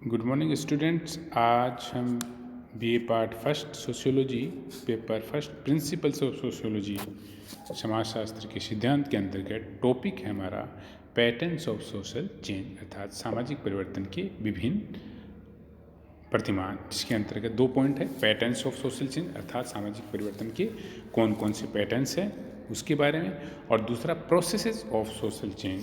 Good morning students. आज हम BA part first sociology paper first principles of sociology समाजशास्त्र के सिद्धांत के अंतर्गत टॉपिक है हमारा पैटर्न्स ऑफ सोशल चेंज अर्थात सामाजिक परिवर्तन के विभिन्न प्रतिमान, जिसके अंतर्गत 2 पॉइंट है। पैटर्न्स ऑफ सोशल चेंज अर्थात सामाजिक परिवर्तन के कौन कौन से पैटर्न्स हैं उसके बारे में, और दूसरा प्रोसेसेस ऑफ सोशल चेंज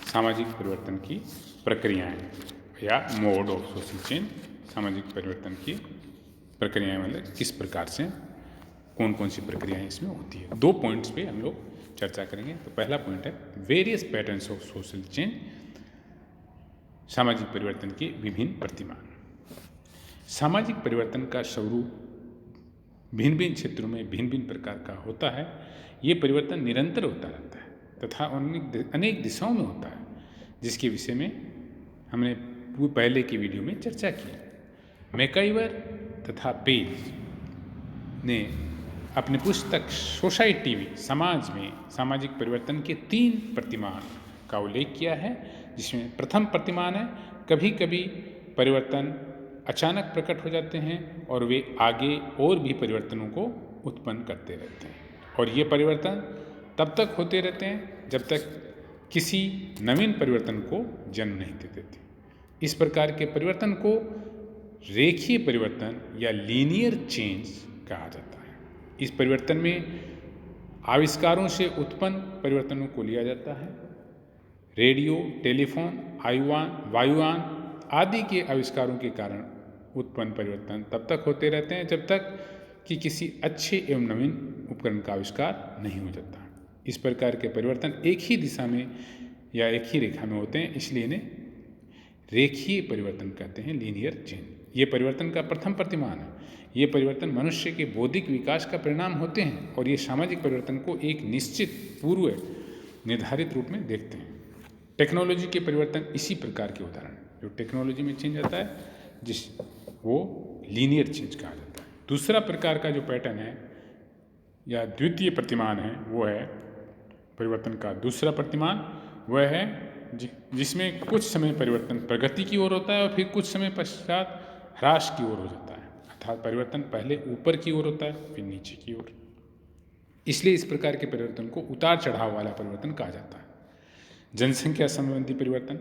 सामाजिक परिवर्तन की प्रक्रियाएं या मोड ऑफ सोशल चेंज सामाजिक परिवर्तन की प्रक्रियाएं, मतलब किस प्रकार से कौन कौन सी प्रक्रियाएं इसमें होती है। 2 पॉइंट्स पे हम लोग चर्चा करेंगे। तो पहला पॉइंट है various patterns of social change सामाजिक परिवर्तन के विभिन्न प्रतिमान। सामाजिक परिवर्तन का स्वरूप भिन्न भिन्न क्षेत्रों में भिन्न भिन्न प्रकार का होता है। ये परिवर्तन निरंतर होता रहता है तथा अनेक दिशाओं में होता है, जिसके विषय में हमने पहले की वीडियो में चर्चा की। मैकाइवर तथा पेज ने अपनी पुस्तक सोसाइटी में समाज में सामाजिक परिवर्तन के 3 प्रतिमान का उल्लेख किया है, जिसमें प्रथम प्रतिमान है कभी कभी परिवर्तन अचानक प्रकट हो जाते हैं और वे आगे और भी परिवर्तनों को उत्पन्न करते रहते हैं, और ये परिवर्तन तब तक होते रहते हैं जब तक किसी नवीन परिवर्तन को जन्म नहीं दे देते। इस प्रकार के परिवर्तन को रेखीय परिवर्तन या लीनियर चेंज कहा जाता है। इस परिवर्तन में आविष्कारों से उत्पन्न परिवर्तनों को लिया जाता है। रेडियो, टेलीफोन, वायुयान आदि के आविष्कारों के कारण उत्पन्न परिवर्तन तब तक होते रहते हैं जब तक कि किसी अच्छे एवं नवीन उपकरण का आविष्कार नहीं हो जाता। इस प्रकार के परिवर्तन एक ही दिशा में या एक ही रेखा में होते हैं, इसलिए इन्हें रेखीय परिवर्तन कहते हैं, लीनियर चेंज। ये परिवर्तन का प्रथम प्रतिमान है। ये परिवर्तन मनुष्य के बौद्धिक विकास का परिणाम होते हैं और ये सामाजिक परिवर्तन को एक निश्चित पूर्व निर्धारित रूप में देखते हैं। टेक्नोलॉजी के परिवर्तन इसी प्रकार के उदाहरण हैं। जो टेक्नोलॉजी में चेंज आता है वो लीनियर चेंज कहा जाता है। दूसरा प्रकार का जो पैटर्न है या द्वितीय प्रतिमान है वो है परिवर्तन का दूसरा प्रतिमान, वह है जिसमें कुछ समय परिवर्तन प्रगति की ओर होता है और फिर कुछ समय पश्चात ह्रास की ओर हो जाता है। अर्थात परिवर्तन पहले ऊपर की ओर होता है फिर नीचे की ओर। इसलिए इस प्रकार के परिवर्तन को उतार चढ़ाव वाला परिवर्तन कहा जाता है। जनसंख्या संबंधी परिवर्तन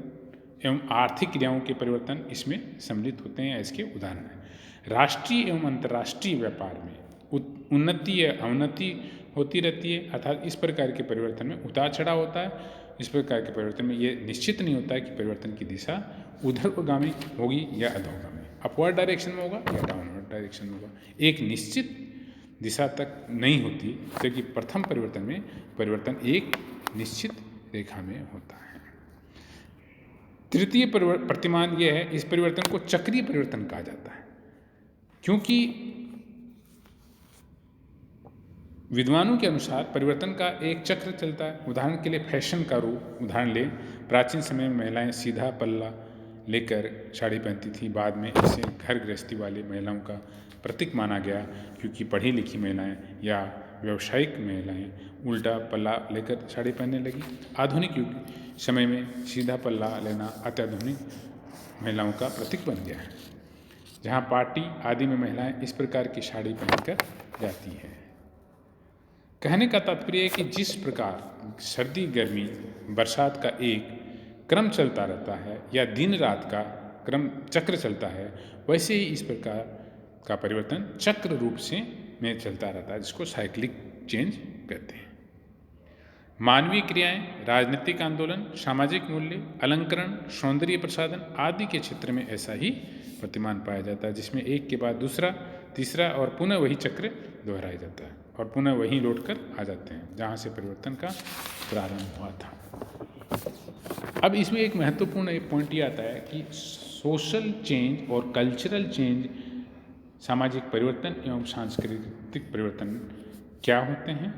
एवं आर्थिक क्रियाओं के परिवर्तन इसमें सम्मिलित होते हैं। इसके उदाहरण हैं राष्ट्रीय एवं अंतर्राष्ट्रीय व्यापार में उन्नति या अवनति होती रहती है, अर्थात इस प्रकार के परिवर्तन में उतार चढ़ाव होता है। इस प्रकार के परिवर्तन में ये निश्चित नहीं होता है कि परिवर्तन की दिशा ऊर्ध्वगामी होगी या अधोगामी, अपवर्ड डायरेक्शन में होगा या डाउनवर्ड डायरेक्शन में होगा। एक निश्चित दिशा तक नहीं होती, जबकि प्रथम परिवर्तन में परिवर्तन एक निश्चित रेखा में होता है। तृतीय प्रतिमान यह है, इस परिवर्तन को चक्रीय परिवर्तन कहा जाता है, क्योंकि विद्वानों के अनुसार परिवर्तन का एक चक्र चलता है। उदाहरण के लिए फैशन का रूप उदाहरण लें। प्राचीन समय में महिलाएं सीधा पल्ला लेकर साड़ी पहनती थी। बाद में इसे घर गृहस्थी वाली महिलाओं का प्रतीक माना गया, क्योंकि पढ़ी लिखी महिलाएं या व्यावसायिक महिलाएं उल्टा पल्ला लेकर साड़ी पहनने लगी। आधुनिक युग समय में सीधा पल्ला लेना अत्याधुनिक महिलाओं का प्रतीक बन गया है, जहाँ पार्टी आदि में महिलाएं इस प्रकार की साड़ी पहनकर जाती हैं। कहने का तात्पर्य है कि जिस प्रकार सर्दी गर्मी बरसात का एक क्रम चलता रहता है या दिन रात का क्रम चक्र चलता है, वैसे ही इस प्रकार का परिवर्तन चक्र रूप से में चलता रहता है, जिसको साइक्लिक चेंज कहते हैं। मानवीय क्रियाएं, राजनीतिक आंदोलन, सामाजिक मूल्य, अलंकरण, सौंदर्य प्रसाधन आदि के क्षेत्र में ऐसा ही प्रतिमान पाया जाता है, जिसमें एक के बाद दूसरा तीसरा और पुनः वही चक्र दोहराया जाता है और पुनः वहीं लौटकर आ जाते हैं जहाँ से परिवर्तन का प्रारंभ हुआ था। अब इसमें एक महत्वपूर्ण पॉइंट ये आता है कि सोशल चेंज और कल्चरल चेंज सामाजिक परिवर्तन एवं सांस्कृतिक परिवर्तन क्या होते हैं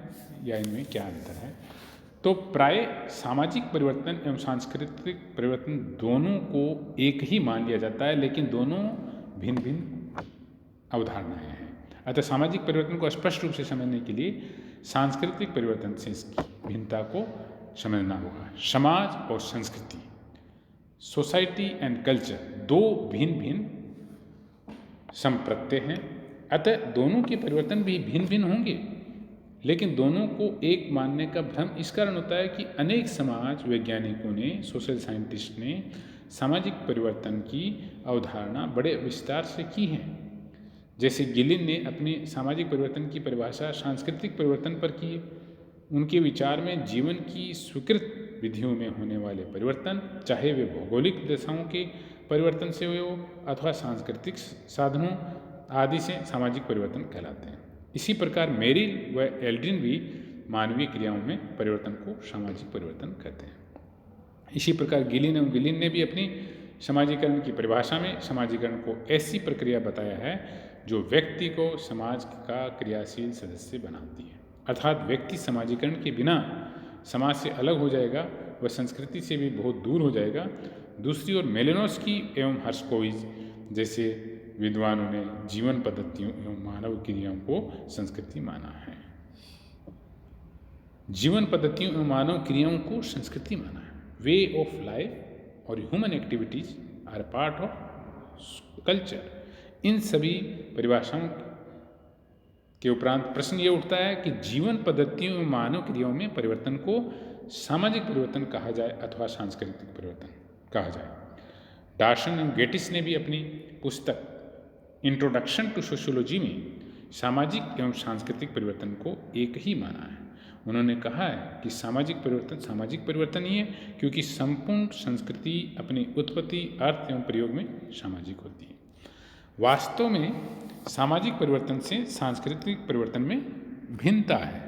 या इनमें क्या अंतर है। तो प्राय सामाजिक परिवर्तन एवं सांस्कृतिक परिवर्तन दोनों को एक ही मान लिया जाता है, लेकिन दोनों भिन्न भिन्न अवधारणाएं हैं। अतः सामाजिक परिवर्तन को स्पष्ट रूप से समझने के लिए सांस्कृतिक परिवर्तन से इसकी भिन्नता को समझना होगा। समाज और संस्कृति, सोसाइटी एंड कल्चर दो भिन्न भिन्न संप्रत्यय हैं, अतः दोनों के परिवर्तन भी भिन्न भिन्न होंगे। लेकिन दोनों को एक मानने का भ्रम इस कारण होता है कि अनेक समाज वैज्ञानिकों ने, सोशल साइंटिस्ट ने सामाजिक परिवर्तन की अवधारणा बड़े विस्तार से की है। जैसे गिलिन ने अपनी सामाजिक परिवर्तन की परिभाषा सांस्कृतिक परिवर्तन पर की। उनके विचार में जीवन की स्वीकृत विधियों में होने वाले परिवर्तन, चाहे वे भौगोलिक दशाओं के परिवर्तन से हुए हो अथवा सांस्कृतिक साधनों आदि से, सामाजिक परिवर्तन कहलाते हैं। इसी प्रकार मेरिल व एल्ड्रिन भी मानवीय क्रियाओं में परिवर्तन को सामाजिक परिवर्तन कहते हैं। इसी प्रकार गिलिन ने भी अपनी समाजीकरण की परिभाषा में समाजीकरण को ऐसी प्रक्रिया बताया है जो व्यक्ति को समाज का क्रियाशील सदस्य बनाती है। अर्थात व्यक्ति समाजीकरण के बिना समाज से अलग हो जाएगा, वह संस्कृति से भी बहुत दूर हो जाएगा। दूसरी ओर मेलिनोव्स्की एवं हर्शकोविज जैसे विद्वानों ने जीवन पद्धतियों एवं मानव क्रियाओं को संस्कृति माना है। जीवन पद्धतियों एवं मानव क्रियाओं को संस्कृति माना है। वे ऑफ लाइफ और human activities are part of culture. इन सभी परिभाषाओं के उपरांत प्रश्न ये उठता है कि जीवन पद्धतियों एवं मानव क्रियाओं में परिवर्तन को सामाजिक परिवर्तन कहा जाए अथवा सांस्कृतिक परिवर्तन कहा जाए। डार्सन एवं गेटिस ने भी अपनी पुस्तक इंट्रोडक्शन टू सोशियोलॉजी में सामाजिक एवं सांस्कृतिक परिवर्तन को एक ही माना है। उन्होंने कहा है कि सामाजिक परिवर्तन ही है क्योंकि संपूर्ण संस्कृति अपनी उत्पत्ति, अर्थ एवं प्रयोग में सामाजिक होती है। वास्तव में सामाजिक परिवर्तन से सांस्कृतिक परिवर्तन में भिन्नता है।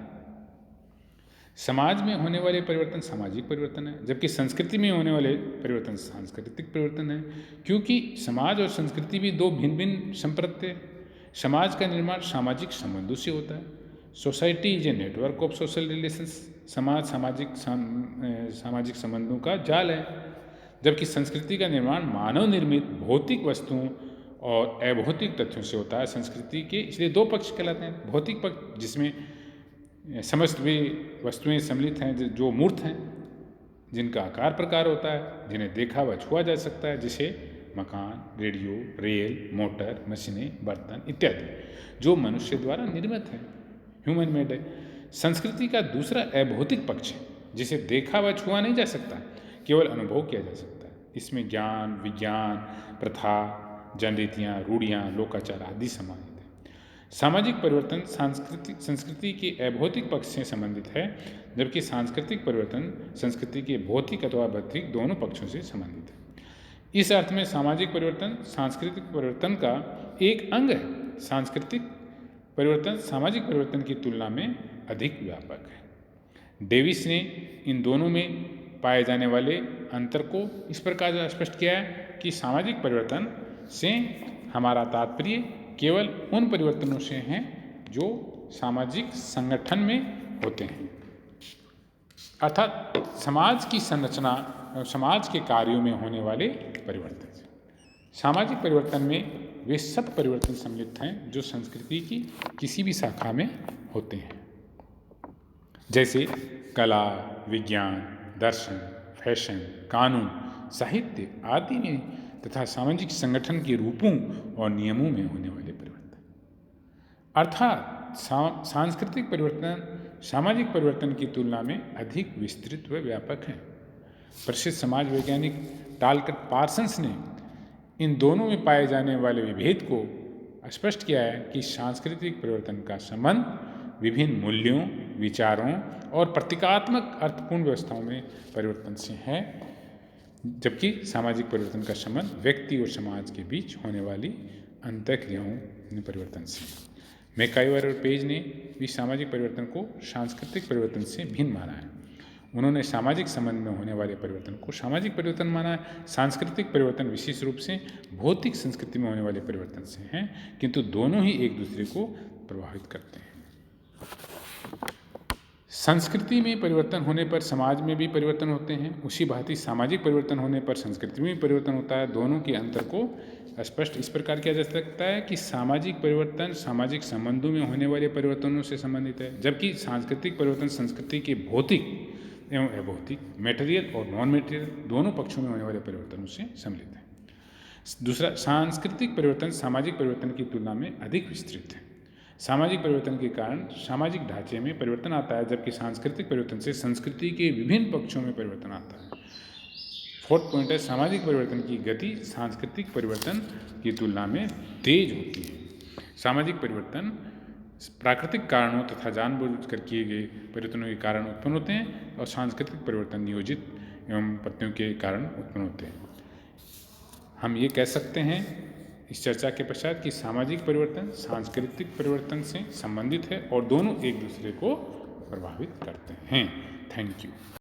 समाज में होने वाले परिवर्तन सामाजिक परिवर्तन है, जबकि संस्कृति में होने वाले परिवर्तन सांस्कृतिक परिवर्तन है। क्योंकि समाज और संस्कृति भी दो भिन्न भिन्न संप्रत्यय। समाज का निर्माण सामाजिक संबंधों से होता है। Society is a network of social relations. समाज सामाजिक संबंधों का जाल है, जबकि संस्कृति का निर्माण मानव निर्मित भौतिक वस्तुओं और अभौतिक तथ्यों से होता है। संस्कृति के इसलिए दो पक्ष कहलाते हैं। भौतिक पक्ष जिसमें समस्त वे वस्तुएं सम्मिलित हैं जो मूर्त हैं, जिनका आकार प्रकार होता है, जिन्हें देखा व छुआ जा सकता है, जैसे मकान, रेडियो, रेल, मोटर, मशीनें, बर्तन इत्यादि, जो मनुष्य द्वारा निर्मित है, ह्यूमन मेड है। संस्कृति का दूसरा अभौतिक पक्ष है, जिसे देखा व छुआ नहीं जा सकता, केवल अनुभव किया जा सकता है। इसमें ज्ञान, विज्ञान, प्रथा, जनरीतियाँ, रूढ़ियाँ, लोकाचार आदि समाहित है। सामाजिक परिवर्तन संस्कृति के अभौतिक पक्ष से संबंधित है, जबकि सांस्कृतिक परिवर्तन संस्कृति के भौतिक अथवा भौतिक दोनों पक्षों से संबंधित है। इस अर्थ में सामाजिक परिवर्तन सांस्कृतिक परिवर्तन का एक अंग है। सांस्कृतिक परिवर्तन सामाजिक परिवर्तन की तुलना में अधिक व्यापक है। डेविस ने इन दोनों में पाए जाने वाले अंतर को इस प्रकार स्पष्ट किया है कि सामाजिक परिवर्तन से हमारा तात्पर्य केवल उन परिवर्तनों से हैं जो सामाजिक संगठन में होते हैं, अर्थात समाज की संरचना और समाज के कार्यों में होने वाले परिवर्तन। सामाजिक परिवर्तन में वे सब परिवर्तन सम्मिलित हैं जो संस्कृति की किसी भी शाखा में होते हैं, जैसे कला, विज्ञान, दर्शन, फैशन, कानून, साहित्य आदि में, तथा सामाजिक संगठन के रूपों और नियमों में होने वाले परिवर्तन। अर्थात सांस्कृतिक परिवर्तन सामाजिक परिवर्तन की तुलना में अधिक विस्तृत व व्यापक है। प्रसिद्ध समाज वैज्ञानिक टालकट पार्सन्स ने इन दोनों में पाए जाने वाले विभेद को स्पष्ट किया है कि सांस्कृतिक परिवर्तन का संबंध विभिन्न मूल्यों, विचारों और प्रतीकात्मक अर्थपूर्ण व्यवस्थाओं में परिवर्तन से है, जबकि सामाजिक परिवर्तन का संबंध व्यक्ति और समाज के बीच होने वाली अंतःक्रियाओं में परिवर्तन से। मैकाइवर और पेज ने भी सामाजिक परिवर्तन को सांस्कृतिक परिवर्तन से भिन्न माना है। उन्होंने सामाजिक संबंध में होने वाले परिवर्तन को सामाजिक परिवर्तन माना है। सांस्कृतिक परिवर्तन विशेष रूप से भौतिक संस्कृति में होने वाले परिवर्तन से हैं, किंतु दोनों ही एक दूसरे को प्रभावित करते हैं। संस्कृति में परिवर्तन होने पर समाज में भी परिवर्तन होते हैं, उसी भांति सामाजिक परिवर्तन होने पर संस्कृति में भी परिवर्तन होता है। दोनों के अंतर को स्पष्ट इस प्रकार किया जा सकता है कि सामाजिक परिवर्तन सामाजिक संबंधों में होने वाले परिवर्तनों से संबंधित है, जबकि सांस्कृतिक परिवर्तन संस्कृति के भौतिक एवं अभौतिक, मेटेरियल और नॉन मेटेरियल दोनों पक्षों में होने वाले परिवर्तनों से सम्मिलित है। दूसरा, सांस्कृतिक परिवर्तन सामाजिक परिवर्तन की तुलना में अधिक विस्तृत है। सामाजिक परिवर्तन के कारण सामाजिक ढांचे में परिवर्तन आता है, जबकि सांस्कृतिक परिवर्तन से संस्कृति के विभिन्न पक्षों में परिवर्तन आता है। फोर्थ पॉइंट है, सामाजिक परिवर्तन की गति सांस्कृतिक परिवर्तन की तुलना में तेज होती है। सामाजिक परिवर्तन प्राकृतिक कारणों तथा जानबूझकर किए गए परिवर्तनों के कारण उत्पन्न होते हैं और सांस्कृतिक परिवर्तन नियोजित एवं पद्धतियों के कारण उत्पन्न होते हैं। हम ये कह सकते हैं इस चर्चा के पश्चात कि सामाजिक परिवर्तन सांस्कृतिक परिवर्तन से संबंधित है और दोनों एक दूसरे को प्रभावित करते हैं। Thank you.